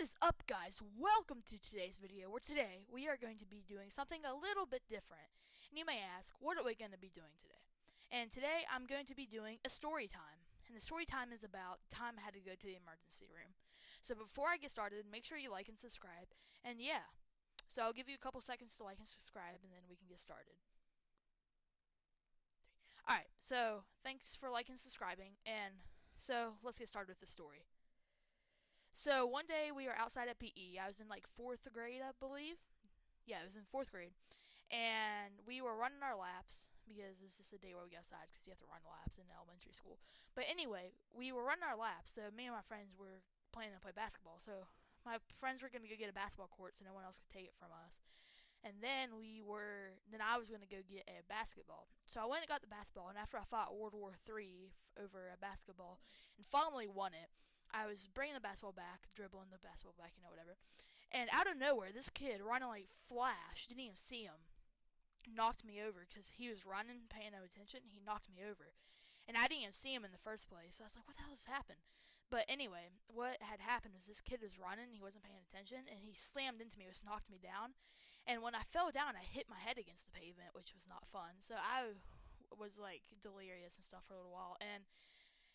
is up, guys? Welcome to today's video, where today we are going to be doing something a little bit different. And you may ask, what are we going to be doing today? And today I'm going to be doing a story time. And the story time is about the time I had to go to the emergency room. So before I get started, make sure you like and subscribe. And yeah, so I'll give you a couple seconds to like and subscribe, and then we can get started. Alright, so thanks for liking and subscribing, and so let's get started with the story. So one day we were outside at PE. I was in like fourth grade, I believe. Yeah, it was in fourth grade, and we were running our laps because it was just a day where we got outside because you have to run laps in elementary school. But anyway, we were running our laps, so me and my friends were planning to play basketball. So my friends were going to go get a basketball court so no one else could take it from us. And then I was going to go get a basketball. So I went and got the basketball, and after I fought World War III over a basketball and finally won it, I was bringing the basketball back, dribbling the basketball back, whatever. And out of nowhere, this kid running like flash, didn't even see him, knocked me over because he was running, paying no attention. He knocked me over, and I didn't even see him in the first place. So I was like, "What the hell has happened?" But anyway, what had happened was this kid was running, he wasn't paying attention, and he slammed into me, which knocked me down. And when I fell down, I hit my head against the pavement, which was not fun. So I was like delirious and stuff for a little while, and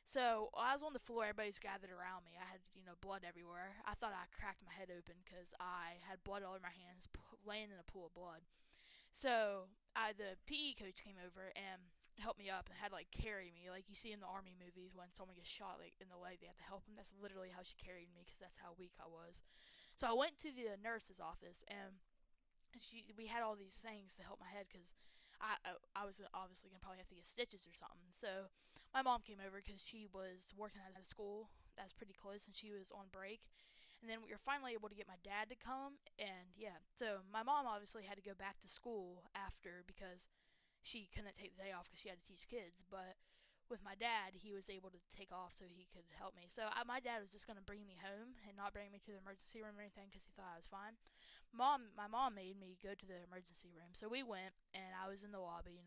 so I was on the floor. Everybody's gathered around me. I had, blood everywhere. I thought I cracked my head open because I had blood all over my hands, laying in a pool of blood. So the PE coach came over and helped me up and had to like carry me, like you see in the army movies when someone gets shot like in the leg, they have to help them. That's literally how she carried me because that's how weak I was. So I went to the nurse's office, and we had all these things to help my head because I was obviously gonna probably have to get stitches or something. So my mom came over because she was working at a school that was pretty close and she was on break. And then we were finally able to get my dad to come, and yeah. So my mom obviously had to go back to school after because she couldn't take the day off because she had to teach kids. But with my dad, he was able to take off so he could help me. So my dad was just going to bring me home and not bring me to the emergency room or anything because he thought I was fine. My mom made me go to the emergency room. So we went, and I was in the lobby,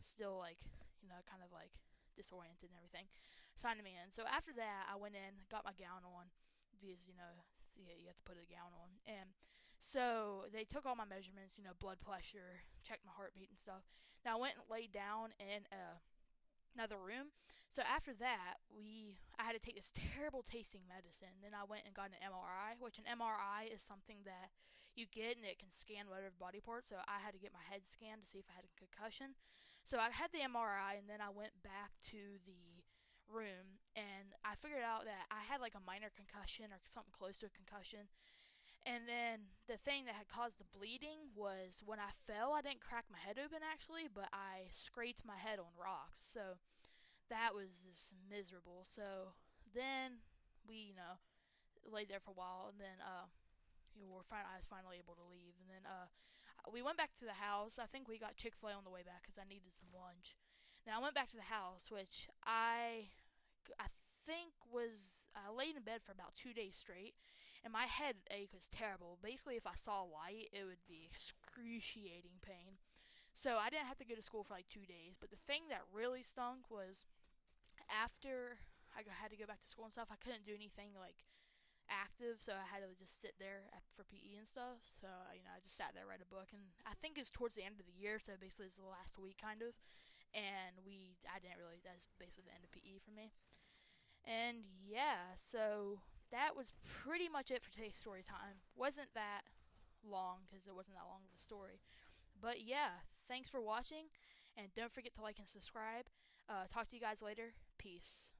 still like, kind of like disoriented and everything. Signed me in. So after that, I went in, got my gown on because, you have to put a gown on. And so they took all my measurements, blood pressure, checked my heartbeat and stuff. Now I went and laid down in another room. So after that, I had to take this terrible tasting medicine. Then I went and got an MRI, which an MRI is something that you get and it can scan whatever body part. So I had to get my head scanned to see if I had a concussion. So I had the MRI, and then I went back to the room, and I figured out that I had like a minor concussion or something close to a concussion. And then the thing that had caused the bleeding was when I fell, I didn't crack my head open actually, but I scraped my head on rocks. So that was just miserable. So then we, laid there for a while, and then I was finally able to leave. And then we went back to the house. I think we got Chick-fil-A on the way back because I needed some lunch. Then I went back to the house, which I think was I laid in bed for about 2 days straight, and my headache was terrible. Basically, if I saw light, it would be excruciating pain. So I didn't have to go to school for like 2 days. But the thing that really stunk was after I had to go back to school and stuff, I couldn't do anything like active, so I had to just sit there for PE and stuff. So I just sat there, read a book, and I think it's towards the end of the year, so basically it's the last week kind of. And I didn't really. That's basically the end of PE for me. And yeah, so that was pretty much it for today's story time. Wasn't that long because it wasn't that long of a story. But yeah, thanks for watching, and don't forget to like and subscribe. Talk to you guys later. Peace.